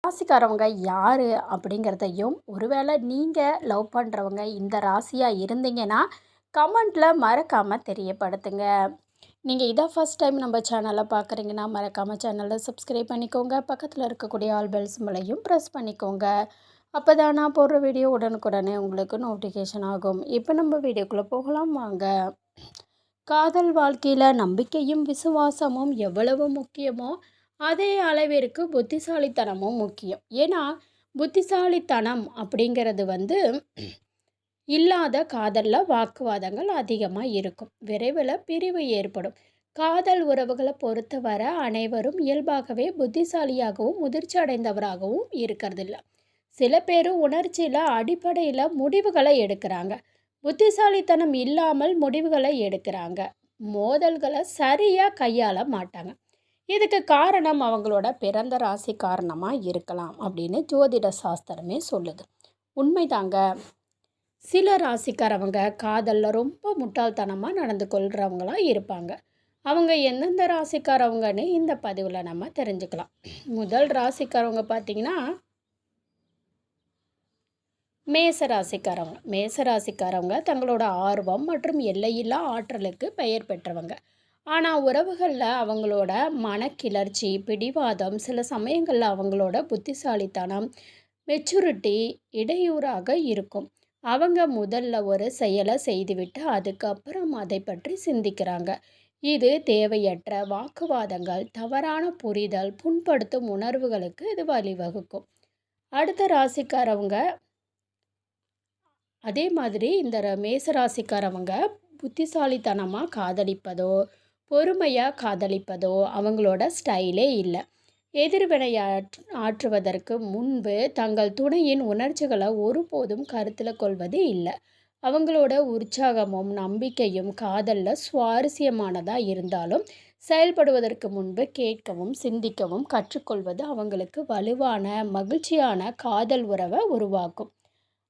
ராசிக்காரவங்க யார் அப்படிங்கிறதையும் ஒருவேளை நீங்கள் லவ் பண்ணுறவங்க இந்த ராசியாக இருந்தீங்கன்னா கமெண்ட்டில் மறக்காமல் தெரியப்படுத்துங்க. நீங்கள் இதான் ஃபஸ்ட் டைம் நம்ம சேனலை பார்க்குறீங்கன்னா மறக்காமல் சேனலை சப்ஸ்கிரைப் பண்ணிக்கோங்க. பக்கத்தில் இருக்கக்கூடிய ஆல் பெல் சிம்பலையும் ப்ரெஸ் பண்ணிக்கோங்க. அப்போ தான் நான் போடுற வீடியோ உடனுக்குடனே உங்களுக்கு நோட்டிஃபிகேஷன் ஆகும். இப்போ நம்ம வீடியோக்குள்ளே போகலாம் வாங்க. காதல் வாழ்க்கையில் நம்பிக்கையும் விசுவாசமும் எவ்வளவு முக்கியமோ அதே அளவிற்கு புத்திசாலித்தனமும் முக்கியம். ஏன்னா புத்திசாலித்தனம் அப்படிங்கிறது இல்லாத காதலில் வாக்குவாதங்கள் அதிகமாக இருக்கும், விரைவில் பிரிவு ஏற்படும். காதல் உறவுகளை பொறுத்தவரை அனைவரும் இயல்பாகவே புத்திசாலியாகவும் முதிர்ச்சி அடைந்தவராகவும் இருக்கிறதில்ல. சில பேர் உணர்ச்சியில் அடிப்படையில் முடிவுகளை எடுக்கிறாங்க, புத்திசாலித்தனம் இல்லாமல் முடிவுகளை எடுக்கிறாங்க, மோதல்களை சரியாக கையாள மாட்டாங்க. இதுக்கு காரணம் அவங்களோட பிறந்த ராசி காரணமாக இருக்கலாம் அப்படின்னு ஜோதிட சாஸ்திரமே சொல்லுது. உண்மைதாங்க. சில ராசிக்காரவங்க காதலில் ரொம்ப முட்டாள்தனமாக நடந்து கொள்கிறவங்களாம் இருப்பாங்க. அவங்க எந்தெந்த ராசிக்காரவங்கன்னு இந்த பதிவில் நம்ம தெரிஞ்சுக்கலாம். முதல் ராசிக்காரவங்க பார்த்திங்கன்னா மேசராசிக்காரவங்க தங்களோட ஆர்வம் மற்றும் எல்லையில்லா ஆற்றலுக்கு பெயர் பெற்றவங்க. ஆனால் உறவுகளில் அவங்களோட மனக்கிளர்ச்சி, பிடிவாதம், சில சமயங்களில் அவங்களோட புத்திசாலித்தனம், மெச்சூரிட்டி இடையூறாக இருக்கும். அவங்க முதல்ல ஒரு செயலை செய்துவிட்டு அதுக்கப்புறம் அதை பற்றி சிந்திக்கிறாங்க. இது தேவையற்ற வாக்குவாதங்கள், தவறான புரிதல், புண்படுத்தும் உணர்வுகளுக்கு இது வழிவகுக்கும். அடுத்த ராசிக்காரவங்க அதே மாதிரி இந்த மேசராசிக்காரவங்க புத்திசாலித்தனமாக காதலிப்பதோ பொறுமையாக காதலிப்பதோ அவங்களோட ஸ்டைலே இல்லை. ஆற்றுவதற்கு முன்பு தங்கள் துணையின் உணர்ச்சிகளை ஒருபோதும் கருத்தில் கொள்வது இல்லை. அவங்களோட உற்சாகமும் நம்பிக்கையும் காதலில் சுவாரஸ்யமானதாக இருந்தாலும் செயல்படுவதற்கு முன்பு கேட்கவும் சிந்திக்கவும் கற்றுக்கொள்வது அவங்களுக்கு வலுவான மகிழ்ச்சியான காதல் உறவை உருவாக்கும்.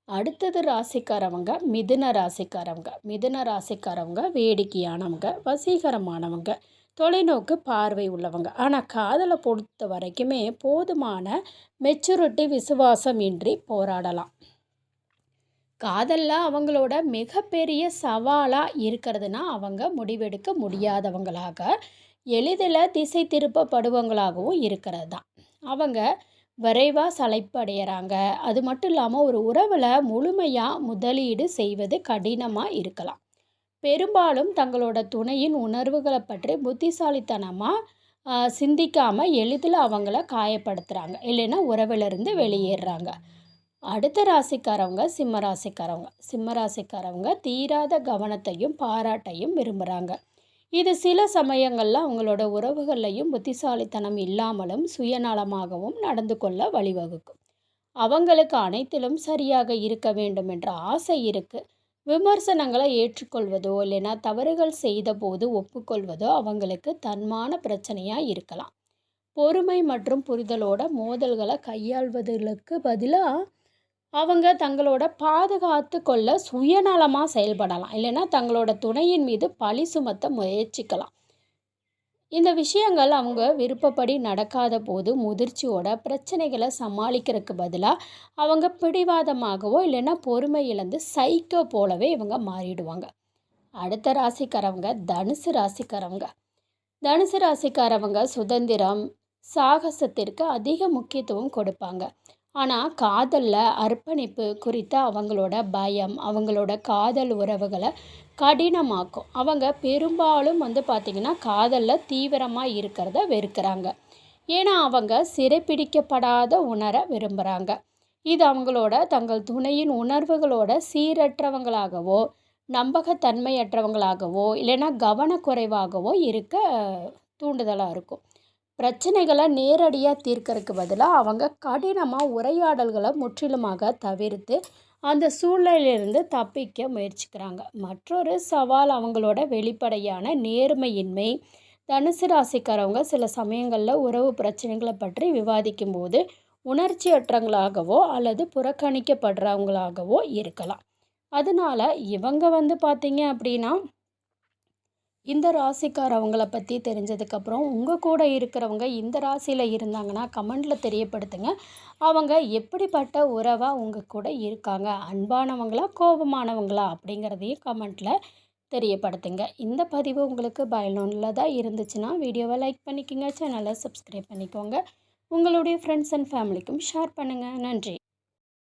அடுத்தது ராசிக்காரவங்க மிதுன ராசிக்காரவங்க வேடிக்கையானவங்க, வசீகரமானவங்க, தொலைநோக்கு பார்வை உள்ளவங்க. ஆனால் காதலை பொறுத்த வரைக்குமே போதுமான மெச்சூரிட்டி விசுவாசம் இன்றி போராடலாம். காதலில் அவங்களோட மிகப்பெரிய சவாலாக இருக்கிறதுனா அவங்க முடிவெடுக்க முடியாதவங்களாக, எளிதில் திசை திருப்பப்படுவங்களாகவும் இருக்கிறது தான். அவங்க விரைவாக சளைப்படைகிறாங்க. அது மட்டும் இல்லாமல் ஒரு உறவில் முழுமையாக முதலீடு செய்வது கடினமாக இருக்கலாம். பெரும்பாலும் தங்களோட துணையின் உணர்வுகளை பற்றி புத்திசாலித்தனமாக சிந்திக்காமல் எளிதில் அவங்கள காயப்படுத்துகிறாங்க, இல்லைன்னா உறவிலிருந்து வெளியேறுறாங்க. அடுத்த ராசிக்காரவங்க சிம்மராசிக்காரவங்க தீராத கவனத்தையும் பாராட்டையும் விரும்புகிறாங்க. இது சில சமயங்களில் அவங்களோட உறவுகள்லையும் புத்திசாலித்தனம் இல்லாமலும் சுயநலமாகவும் நடந்து கொள்ள வழிவகுக்கும். அவங்களுக்கு அனைத்திலும் சரியாக இருக்க வேண்டும் என்ற ஆசை இருக்குது. விமர்சனங்களை ஏற்றுக்கொள்வதோ இல்லைன்னா தவறுகள் செய்த போது ஒப்புக்கொள்வதோ அவங்களுக்கு தன்மான பிரச்சனையாக இருக்கலாம். பொறுமை மற்றும் புரிதலோட மோதல்களை கையாள்வதற்கு பதிலாக அவங்க தங்களோட பாதுகாத்து கொள்ள சுயநலமாக செயல்படலாம், இல்லைன்னா தங்களோட துணையின் மீது பழி சுமத்த முயற்சிக்கலாம். இந்த விஷயங்கள் அவங்க விருப்பப்படி நடக்காத போது முதிர்ச்சியோட பிரச்சனைகளை சமாளிக்கிறதுக்கு பதிலாக அவங்க பிடிவாதமாகவோ இல்லைன்னா பொறுமை இழந்து சைக்கோ போலவே இவங்க மாறிடுவாங்க. அடுத்த ராசிக்காரவங்க தனுசு ராசிக்காரவங்க சுதந்திரம், சாகசத்திற்கு அதிக முக்கியத்துவம் கொடுப்பாங்க. ஆனால் காதலில் அர்ப்பணிப்பு குறித்த அவங்களோட பயம் அவங்களோட காதல் உறவுகளை கடினமாக்கும். அவங்க பெரும்பாலும் பார்த்திங்கன்னா காதலில் தீவிரமாக இருக்கிறத வெறுக்கிறாங்க. ஏன்னா அவங்க சிறைப்பிடிக்கப்படாத உணர விரும்புகிறாங்க. இது அவங்களோட தங்கள் துணையின் உணர்வுகளோட சீரற்றவங்களாகவோ நம்பகத்தன்மையற்றவங்களாகவோ இல்லைன்னா கவனக்குறைவாகவோ இருக்க தூண்டுதலாக இருக்கும். பிரச்சனைகளை நேரடியாக தீர்க்கறதுக்கு பதிலாக அவங்க கடினமாக உரையாடல்களை முற்றிலுமாக தவிர்த்து அந்த சூழ்நிலையிலிருந்து தப்பிக்க முயற்சிக்கிறாங்க. மற்றொரு சவால் அவங்களோட வெளிப்படையான நேர்மையின்மை. தனுசு ராசிக்காரவங்க சில சமயங்களில் உறவு பிரச்சனைகளை பற்றி விவாதிக்கும் போது உணர்ச்சியற்றவங்களாகவோ அல்லது புறக்கணிக்கப்படுறவங்களாகவோ இருக்கலாம். அதனால இவங்க பார்த்திங்க அப்படின்னா இந்த ராசிக்காரவங்கள பற்றி தெரிஞ்சதுக்கப்புறம் உங்கள் கூட இருக்கிறவங்க இந்த ராசியில் இருந்தாங்கன்னா கமெண்டில் தெரியப்படுத்துங்க. அவங்க எப்படிப்பட்ட உறவாக உங்கள் கூட இருக்காங்க, அன்பானவங்களா கோபமானவங்களா அப்படிங்கிறதையும் கமெண்ட்டில் தெரியப்படுத்துங்க. இந்த பதிவு உங்களுக்கு பயனுள்ளதாக இருந்துச்சுன்னா வீடியோவை லைக் பண்ணிக்கோங்க, சேனலை சப்ஸ்கிரைப் பண்ணிக்கோங்க, உங்களுடைய ஃப்ரெண்ட்ஸ் அண்ட் ஃபேமிலிக்கும் ஷேர் பண்ணுங்கள். நன்றி.